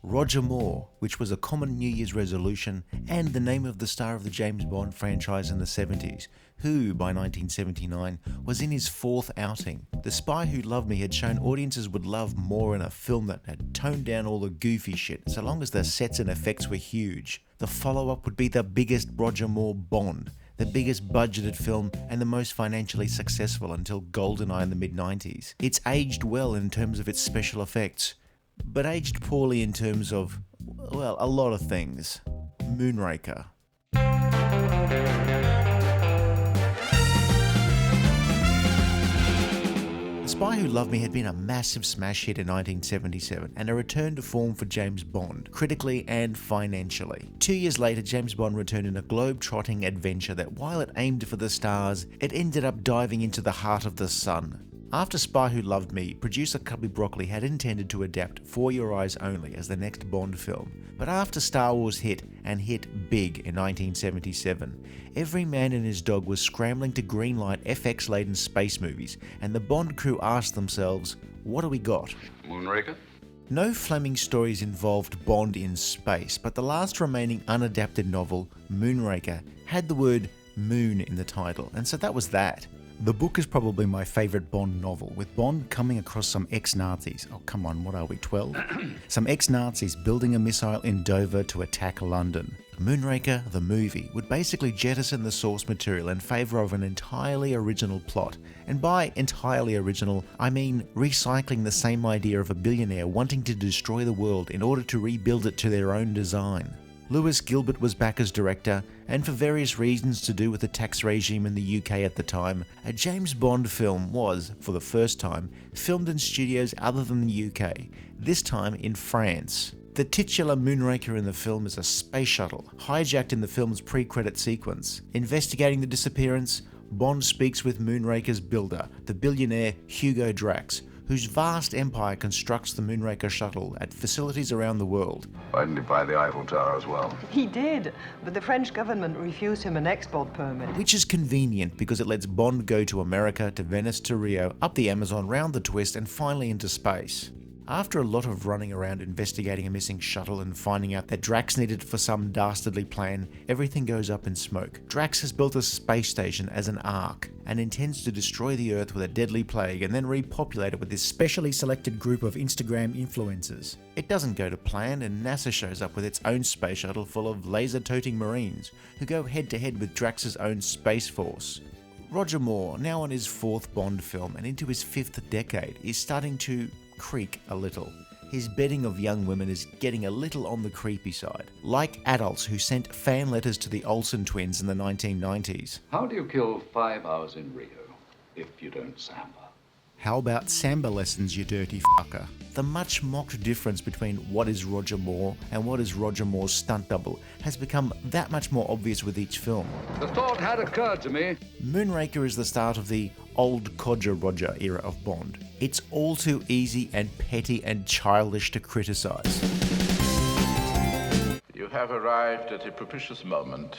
Roger Moore, which was a common New Year's resolution and the name of the star of the James Bond franchise in the 70s, who, by 1979, was in his fourth outing. The Spy Who Loved Me had shown audiences would love more in a film that had toned down all the goofy shit, so long as the sets and effects were huge. The follow-up would be the biggest Roger Moore Bond, the biggest budgeted film and the most financially successful until GoldenEye in the mid-90s. It's aged well in terms of its special effects, but aged poorly in terms of, well, a lot of things. Moonraker. The Spy Who Loved Me had been a massive smash hit in 1977 and a return to form for James Bond, critically and financially. 2 years later, James Bond returned in a globe-trotting adventure that, while it aimed for the stars, it ended up diving into the heart of the sun. After Spy Who Loved Me, producer Cubby Broccoli had intended to adapt For Your Eyes Only as the next Bond film, but after Star Wars hit, and hit big in 1977, every man and his dog was scrambling to greenlight FX-laden space movies, and the Bond crew asked themselves, what do we got? Moonraker? No Fleming stories involved Bond in space, but the last remaining unadapted novel, Moonraker, had the word moon in the title, and so that was that. The book is probably my favourite Bond novel, with Bond coming across some ex-Nazis. Oh, come on, what are we, 12? Some ex-Nazis building a missile in Dover to attack London. Moonraker, the movie, would basically jettison the source material in favour of an entirely original plot. And by entirely original, I mean recycling the same idea of a billionaire wanting to destroy the world in order to rebuild it to their own design. Lewis Gilbert was back as director, and for various reasons to do with the tax regime in the UK at the time, a James Bond film was, for the first time, filmed in studios other than the UK, this time in France. The titular Moonraker in the film is a space shuttle, hijacked in the film's pre-credit sequence. Investigating the disappearance, Bond speaks with Moonraker's builder, the billionaire Hugo Drax, whose vast empire constructs the Moonraker shuttle at facilities around the world. Why didn't he buy the Eiffel Tower as well? He did, but the French government refused him an export permit. Which is convenient because it lets Bond go to America, to Venice, to Rio, up the Amazon, round the twist, and finally into space. After a lot of running around investigating a missing shuttle and finding out that Drax needed it for some dastardly plan, everything goes up in smoke. Drax has built a space station as an ark and intends to destroy the Earth with a deadly plague and then repopulate it with this specially selected group of Instagram influencers. It doesn't go to plan, and NASA shows up with its own space shuttle full of laser-toting Marines who go head-to-head with Drax's own Space Force. Roger Moore, now on his fourth Bond film and into his fifth decade, is starting to creak a little. His bedding of young women is getting a little on the creepy side, like adults who sent fan letters to the Olsen twins in the 1990s. How do you kill 5 hours in Rio if you don't samba? How about samba lessons, you dirty fucker? The much mocked difference between what is Roger Moore and what is Roger Moore's stunt double has become that much more obvious with each film. The thought had occurred to me. Moonraker is the start of the old Codger Roger era of Bond. It's all too easy and petty and childish to criticise. You have arrived at a propitious moment,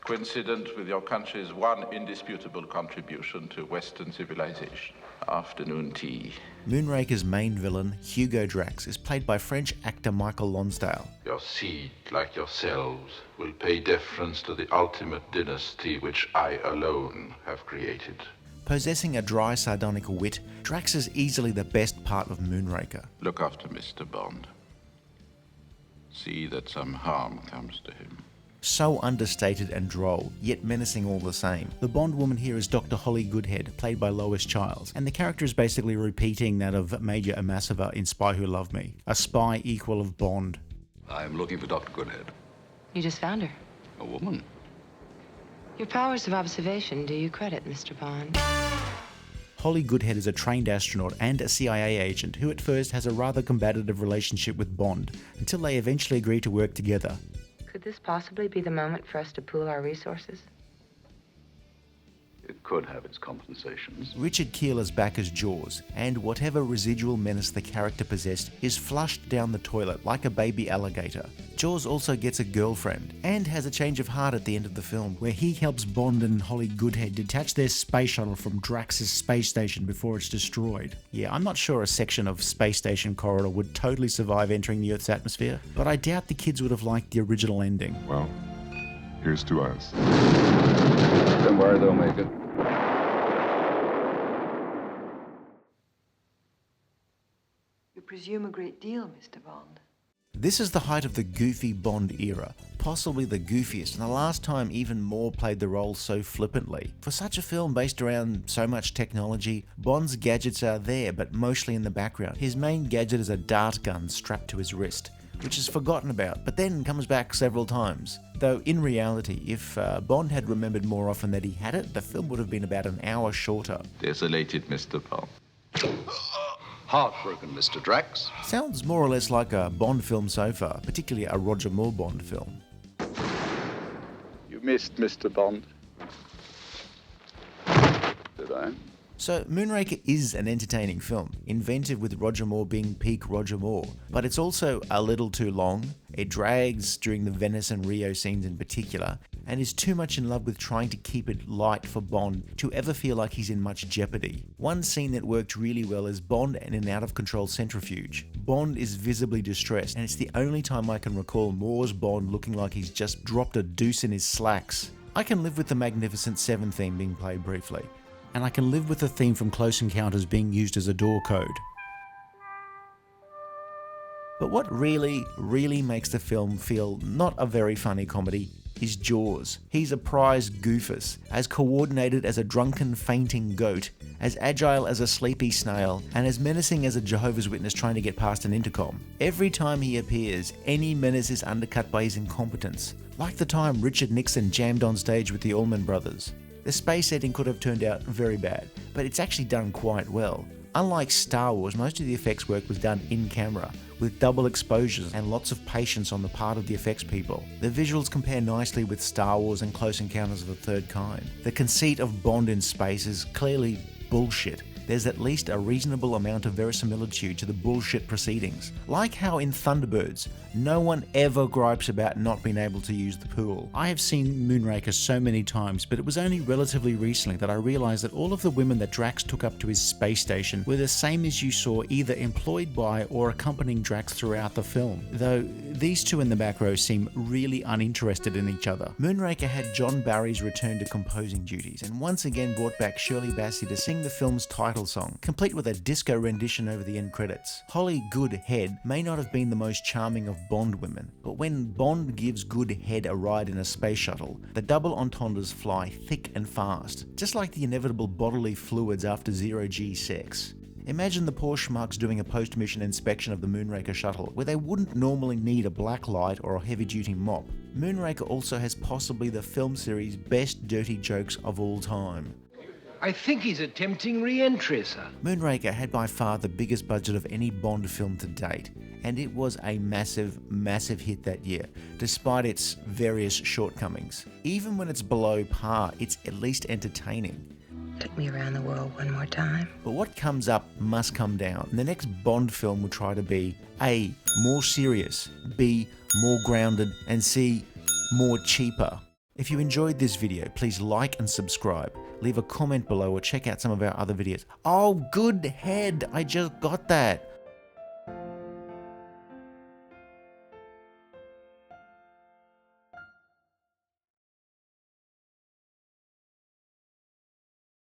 coincident with your country's one indisputable contribution to Western civilization. Afternoon tea. Moonraker's main villain, Hugo Drax, is played by French actor Michael Lonsdale. Your seed, like yourselves, will pay deference to the ultimate dynasty which I alone have created. Possessing a dry, sardonic wit, Drax is easily the best part of Moonraker. Look after Mr. Bond. See that some harm comes to him. So understated and droll, yet menacing all the same. The Bond woman here is Dr Holly Goodhead, played by Lois Chiles, and the character is basically repeating that of Major Amasova in Spy Who Loved Me, a spy equal of Bond. I'm looking for Dr. Goodhead. You just found her. A woman? Your powers of observation do you credit, Mr. Bond. Holly Goodhead is a trained astronaut and a CIA agent who at first has a rather combative relationship with Bond, until they eventually agree to work together. Could this possibly be the moment for us to pool our resources? It could have its compensations. Richard Kiel is back as Jaws, and whatever residual menace the character possessed is flushed down the toilet like a baby alligator. Jaws also gets a girlfriend, and has a change of heart at the end of the film, where he helps Bond and Holly Goodhead detach their space shuttle from Drax's space station before it's destroyed. Yeah, I'm not sure a section of space station corridor would totally survive entering the Earth's atmosphere, but I doubt the kids would have liked the original ending. Well, here's to us. Don't worry, they'll make it. You presume a great deal, Mr. Bond. This is the height of the goofy Bond era, possibly the goofiest, and the last time even Moore played the role so flippantly. For such a film based around so much technology, Bond's gadgets are there, but mostly in the background. His main gadget is a dart gun strapped to his wrist, which is forgotten about, but then comes back several times. Though in reality, if Bond had remembered more often that he had it, the film would have been about an hour shorter. Desolated, Mr. Bond. Heartbroken, Mr. Drax. Sounds more or less like a Bond film so far, particularly a Roger Moore Bond film. You missed, Mr. Bond. Did I? So Moonraker is an entertaining film, inventive with Roger Moore being peak Roger Moore, but it's also a little too long, it drags during the Venice and Rio scenes in particular, and is too much in love with trying to keep it light for Bond to ever feel like he's in much jeopardy. One scene that worked really well is Bond in an out-of-control centrifuge. Bond is visibly distressed, and it's the only time I can recall Moore's Bond looking like he's just dropped a deuce in his slacks. I can live with the Magnificent Seven theme being played briefly, and I can live with the theme from Close Encounters being used as a door code. But what really makes the film feel not a very funny comedy is Jaws. He's a prize goofus, as coordinated as a drunken fainting goat, as agile as a sleepy snail, and as menacing as a Jehovah's Witness trying to get past an intercom. Every time he appears, any menace is undercut by his incompetence, like the time Richard Nixon jammed on stage with the Allman Brothers. The space setting could have turned out very bad, but it's actually done quite well. Unlike Star Wars, most of the effects work was done in camera, with double exposures and lots of patience on the part of the effects people. The visuals compare nicely with Star Wars and Close Encounters of the Third Kind. The conceit of Bond in space is clearly bullshit. There's at least a reasonable amount of verisimilitude to the bullshit proceedings. Like how in Thunderbirds, no one ever gripes about not being able to use the pool. I have seen Moonraker so many times, but it was only relatively recently that I realised that all of the women that Drax took up to his space station were the same as you saw either employed by or accompanying Drax throughout the film, though these two in the back row seem really uninterested in each other. Moonraker had John Barry's return to composing duties, and once again brought back Shirley Bassey to sing the film's title song, complete with a disco rendition over the end credits. Holly Goodhead may not have been the most charming of Bond women, but when Bond gives Goodhead a ride in a space shuttle, the double entendres fly thick and fast, just like the inevitable bodily fluids after zero-G sex. Imagine the poor schmucks doing a post-mission inspection of the Moonraker shuttle, where they wouldn't normally need a black light or a heavy-duty mop. Moonraker also has possibly the film series' best dirty jokes of all time. I think he's attempting re-entry, sir. Moonraker had by far the biggest budget of any Bond film to date, and it was a massive hit that year, despite its various shortcomings. Even when it's below par, it's at least entertaining. Take me around the world one more time. But what comes up must come down. And the next Bond film will try to be A, more serious, B, more grounded, and C, more cheaper. If you enjoyed this video, please like and subscribe. Leave a comment below or check out some of our other videos. Oh, Goodhead! I just got that!